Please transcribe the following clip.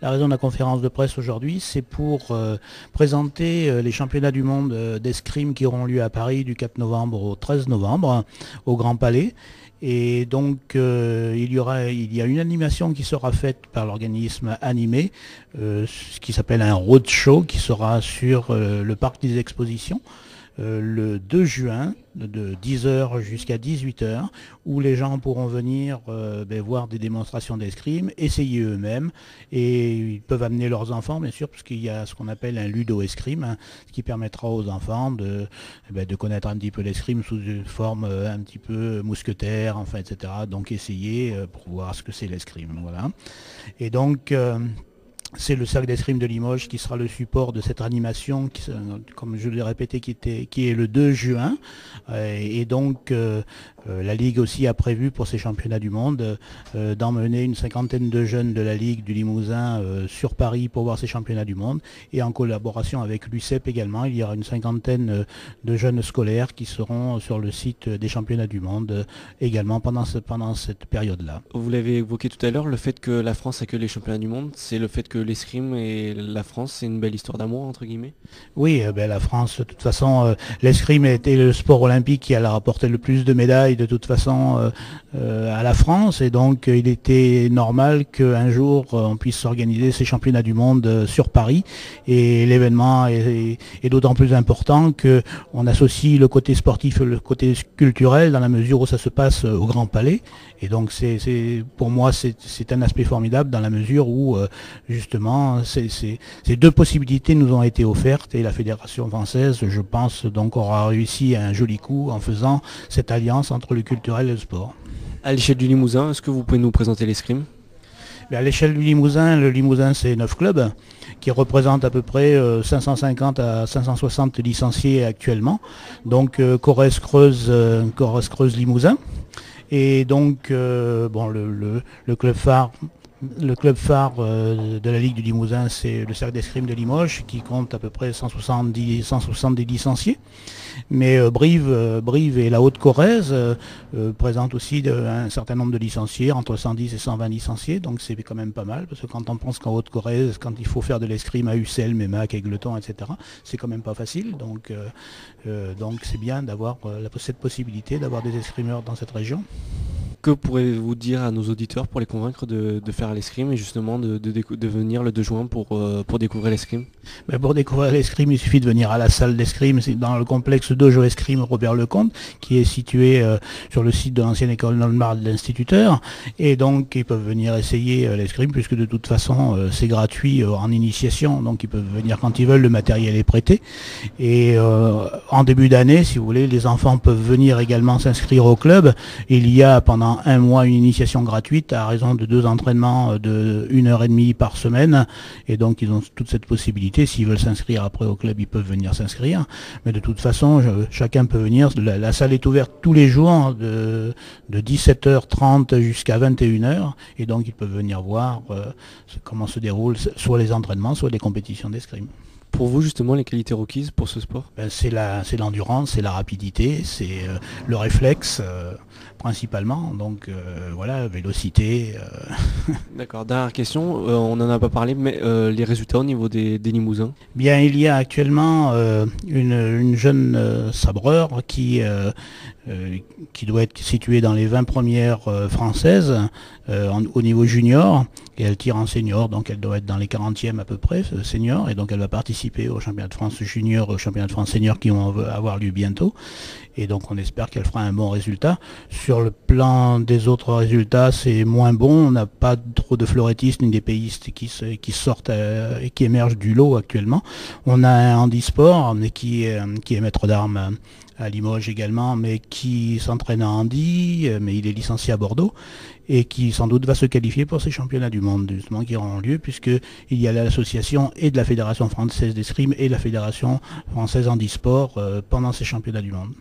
La raison de la conférence de presse aujourd'hui, c'est pour présenter les championnats du monde d'escrime qui auront lieu à Paris du 4 novembre au 13 novembre au Grand Palais. Et donc il y a une animation qui sera faite par l'organisme Animé, ce qui s'appelle un roadshow qui sera sur le parc des expositions. Le 2 juin de 10 heures jusqu'à 18 heures, où les gens pourront venir voir des démonstrations d'escrime, essayer eux-mêmes, et ils peuvent amener leurs enfants bien sûr, parce qu'il y a ce qu'on appelle un ludo-escrime, hein, ce qui permettra aux enfants de connaître un petit peu l'escrime sous une forme un petit peu mousquetaire, enfin etc. Donc essayer pour voir ce que c'est l'escrime. Voilà. Et donc c'est le cercle d'escrime de Limoges qui sera le support de cette animation, comme je l'ai répété, qui est le 2 juin. Et donc la Ligue aussi a prévu pour ces championnats du monde d'emmener une cinquantaine de jeunes de la Ligue du Limousin sur Paris pour voir ces championnats du monde. Et en collaboration avec l'UCEP également, il y aura une cinquantaine de jeunes scolaires qui seront sur le site des championnats du monde également pendant cette période-là. Vous l'avez évoqué tout à l'heure, le fait que la France accueille les championnats du monde, c'est le fait que l'escrime et la France, c'est une belle histoire d'amour, entre guillemets? Oui, la France, de toute façon, l'escrime était le sport olympique qui a rapporté le plus de médailles de toute façon à la France, et donc il était normal qu'un jour on puisse s'organiser ces championnats du monde sur Paris, et l'événement est d'autant plus important qu'on associe le côté sportif et le côté culturel dans la mesure où ça se passe au Grand Palais, et donc pour moi c'est un aspect formidable dans la mesure où justement ces deux possibilités nous ont été offertes, et la Fédération française, je pense, donc aura réussi un joli coup en faisant cette alliance entre le culturel et le sport. À l'échelle du Limousin, est-ce que vous pouvez nous présenter l'escrime? À l'échelle du Limousin, le Limousin c'est 9 clubs qui représentent à peu près 550 à 560 licenciés actuellement. Donc Corrèze-Creuse Limousin. Et donc le club phare. Le club phare de la Ligue du Limousin, c'est le cercle d'escrime de Limoges, qui compte à peu près 170 licenciés. Mais Brive et la Haute-Corrèze présentent aussi un certain nombre de licenciés, entre 110 et 120 licenciés, donc c'est quand même pas mal, parce que quand on pense qu'en Haute-Corrèze, quand il faut faire de l'escrime à Ussel, Mémac, Égletons, etc., c'est quand même pas facile. Donc c'est bien d'avoir cette possibilité d'avoir des escrimeurs dans cette région. Que pourrez-vous dire à nos auditeurs pour les convaincre de faire l'escrime et justement de venir le 2 juin pour découvrir l'escrime? Pour découvrir l'escrime, il suffit de venir à la salle d'escrime, c'est dans le complexe Dojo Escrime Robert Lecomte, qui est situé sur le site de l'ancienne école normale de l'Instituteur, et donc ils peuvent venir essayer l'escrime, puisque de toute façon c'est gratuit en initiation, donc ils peuvent venir quand ils veulent, le matériel est prêté, et en début d'année, si vous voulez, les enfants peuvent venir également s'inscrire au club. Il y a pendant un mois une initiation gratuite à raison de 2 entraînements de 1h30 par semaine, et donc ils ont toute cette possibilité. S'ils veulent s'inscrire après au club, ils peuvent venir s'inscrire, mais de toute façon chacun peut venir. La salle est ouverte tous les jours de 17h30 jusqu'à 21h, et donc ils peuvent venir voir comment se déroulent soit les entraînements, soit les compétitions d'escrime. Pour vous, justement, les qualités requises pour ce sport? C'est l'endurance, c'est la rapidité, c'est le réflexe principalement, donc voilà, vélocité. D'accord, dernière question, on n'en a pas parlé, mais les résultats au niveau des Limousins? Bien, il y a actuellement une jeune sabreur qui doit être située dans les 20 premières françaises au niveau junior, et elle tire en senior, donc elle doit être dans les 40e à peu près, senior, et donc elle va participer au championnat de France junior, au championnat de France senior qui vont avoir lieu bientôt, et donc on espère qu'elle fera un bon résultat. Sur le plan des autres résultats, c'est moins bon, on n'a pas trop de fleurettistes ni d'épéistes qui sortent et qui émergent du lot actuellement. On a un handisport qui est maître d'armes à Limoges également, mais qui s'entraîne en handi, mais il est licencié à Bordeaux, et qui sans doute va se qualifier pour ces championnats du monde, justement, qui auront lieu, puisqu'il y a l'association et de la Fédération française d'escrime et la Fédération française handisport pendant ces championnats du monde.